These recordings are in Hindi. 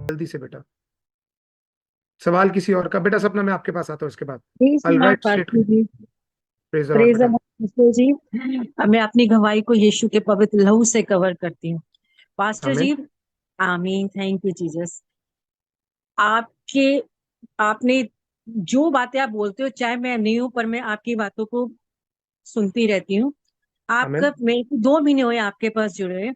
जल्दी से बेटा, सवाल किसी और का। बेटा सपना मैं आपके पास आता हूँ इसके बाद। Praise I lord right straight. Pastor ji. Praise the lord praise the बेटा। पास्टर जी। अब मैं अपनी गवाही को यीशु के पवित्र लहू से कवर करती हूँ। पास्टर आमीन। जी। आमीन, थैंक यू जीसस। आपके आपने जो बातें आप बोलते हो, चाहे मैं नहीं हूं, पर मैं आपकी बातों को सुनती रहती हूँ। आमीन। आपका मेरे को 2 महीने हुए आपके पास जुड़े हुए। आमीन।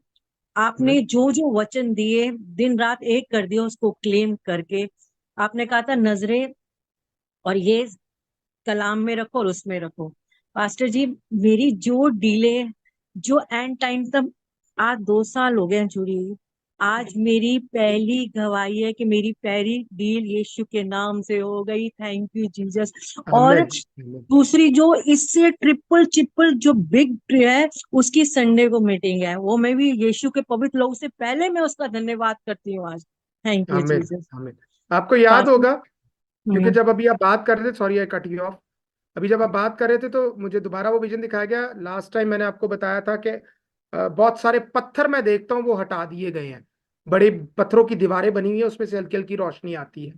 आपने जो जो वचन दिए, दिन रात एक कर दिया उसको क्लेम करके। आपने कहा था नजरें और ये कलाम में रखो और उसमें रखो। पास्टर जी, मेरी जो डीले, जो एंड टाइम तक, आज 2 साल हो गए हैं जुड़ी हुई। आज मेरी पहली गवाही है कि मेरी पहली डील यीशु के नाम से हो गई। Thank you Jesus. और आमीन। आमीन। दूसरी जो इससे ट्रिपल ट्रिपल जो बिग है, उसकी संडे को मीटिंग है, वो मैं भी यीशु के पवित्र लोग से पहले मैं उसका धन्यवाद करती हूँ आज। थैंक यू आमीन। जीसस। आमीन। आपको याद पास्टर। होगा, क्योंकि हम्म। जब अभी आप बात कर रहे थे, sorry I cut you of. अभी जब आप बात कर रहे थे तो मुझे दोबारा वो विजन दिखाया गया। लास्ट टाइम मैंने आपको बताया था कि बहुत सारे पत्थर मैं देखता हूँ वो हटा दिए गए हैं। बड़े पत्थरों की दीवारें बनी हुई है, उसमें से हल्की हल्की रोशनी आती है,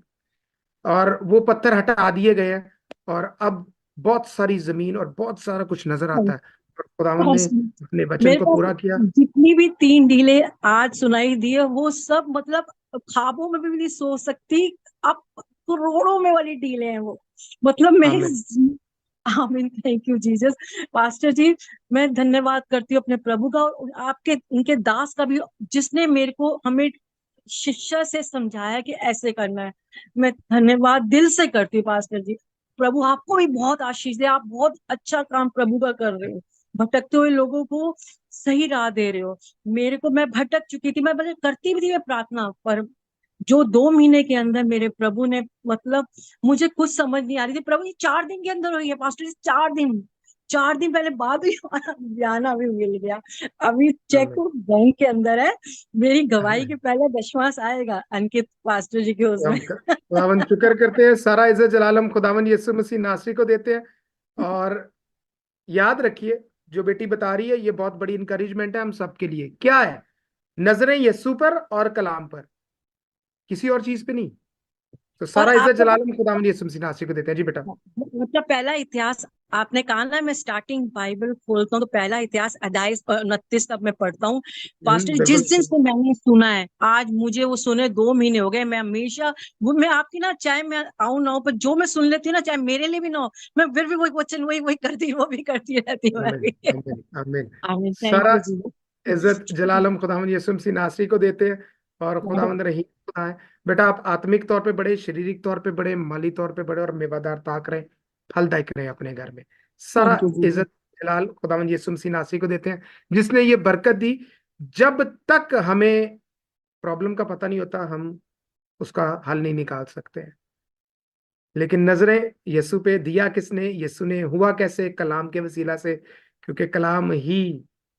और वो पत्थर हटा दिए गए हैं। और अब बहुत सारी जमीन और बहुत सारा कुछ नजर आता है। और खुदावन ने पास्टर, अपने वचन मेरे को को पूरा किया। जितनी भी 3 डीले आज सुनाई दी है, वो सब मतलब ख्वाबों में भी नहीं सोच सकती। अब करोड़ों में वाली डीले हैं वो। मतलब मैं आमीन। आमीन, थैंक यू जीसस। पास्टर जी, मैं धन्यवाद करती हूँ अपने प्रभु का और आपके इनके दास का भी, जिसने मेरे को हमें शिक्षा से समझाया कि ऐसे करना है। मैं धन्यवाद दिल से करती हूँ पास्टर जी। प्रभु आपको भी बहुत आशीष दे। आप बहुत अच्छा काम प्रभु का कर रहे हो। भटकते हुए लोगों को सही राह दे रहे हो। मेरे को, मैं भटक चुकी थी, मैं मतलब करती भी थी मैं प्रार्थना, पर जो 2 महीने के अंदर मेरे प्रभु ने, मतलब मुझे कुछ समझ नहीं आ रही थी। प्रभु, ये 4 दिन के अंदर हुई है पास्टर जी, 4 दिन। 4 दिन पहले बाद हुई, हमारा बयाना भी मिल गया। अभी आमीन। चेकबुक बैंक के अंदर है। मेरी गवाही के आमीन। पहले दशमांश आएगा अंकित पास्टर जी के तो उसमें। हम खुदावन शुक्र करते हैं, सारा इज्जत जलाल हम खुदावन यीशु मसीह नासरी को देते हैं। और याद रखिए, जो बेटी बता रही है ये बहुत बड़ी इंकरेजमेंट है हम सबके लिए। क्या है? नजरें यीशु पर और कलाम पर, किसी और चीज पे नहीं। तो और सारा इज्जत आपका जलाल हम खुदावन यीशु मसीह नासरी को देते हैं। जी बेटा। मतलब पहला इतिहास, आपने कहा ना, मैं स्टार्टिंग बाइबल खोलता हूँ तो पहला इतिहास अध्याय 29 तक मैं पढ़ता हूँ। पास्टर, जिस दिन बिल्कुल। से मैंने सुना है, आज मुझे वो सुने 2 महीने हो गए। मैं हमेशा वो, मैं आपकी ना, चाहे मैं आऊं ना हो, पर जो मैं सुन लेती हूँ ना, चाहे मेरे लिए भी ना हो, मैं फिर भी वही वचन वही वही करती हूँ, वो भी करती रहती हूँ मैं आमीन। भी। आमीन। आमीन। आमीन, थैंक सारा यू जी। इज्जत जलाल हम खुदावंद यीशु मसीह नासरी को देते हैं। और खुदावंद रहीम खुदा है। बेटा आप आत्मिक तौर पे बड़े, शारीरिक तौर पे बड़े, माली तौर पे बड़े, और मेवादार ताक रहे, फलदायक रहे अपने घर में। सारा थैंक यू जी। इज्जत जलाल खुदावंद यीशु मसीह नासरी को देते हैं, जिसने ये बरकत दी। जब तक हमें प्रॉब्लम का पता नहीं होता, हम उसका हल नहीं निकाल सकते हैं। लेकिन नजरें यीशु पे, दिया किसने? यीशु ने। हुआ कैसे? कलाम के वसीला से, क्योंकि कलाम ही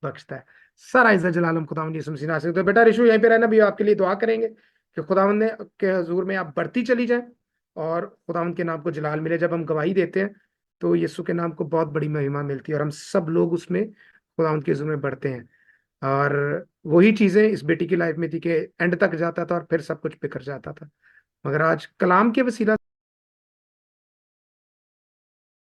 बख्शता है। सारा इज्जत जलालम खुदावंद यीशु मसीह नासरी। तो बेटा रिशु यहीं पे रहना, भी आपके लिए दुआ करेंगे कि खुदावंद ने के हजूर में आप बढ़ती चली जाए, और खुदावंद के नाम को जलाल मिले। जब हम गवाही देते हैं तो यीशु के नाम को बहुत बड़ी महिमा मिलती है, और हम सब लोग उसमें खुदावंद के हजूर में बढ़ते हैं। और वही चीजें इस बेटी की लाइफ में थी कि एंड तक जाता था और फिर सब कुछ बिखर जाता था, मगर आज कलाम के वसीला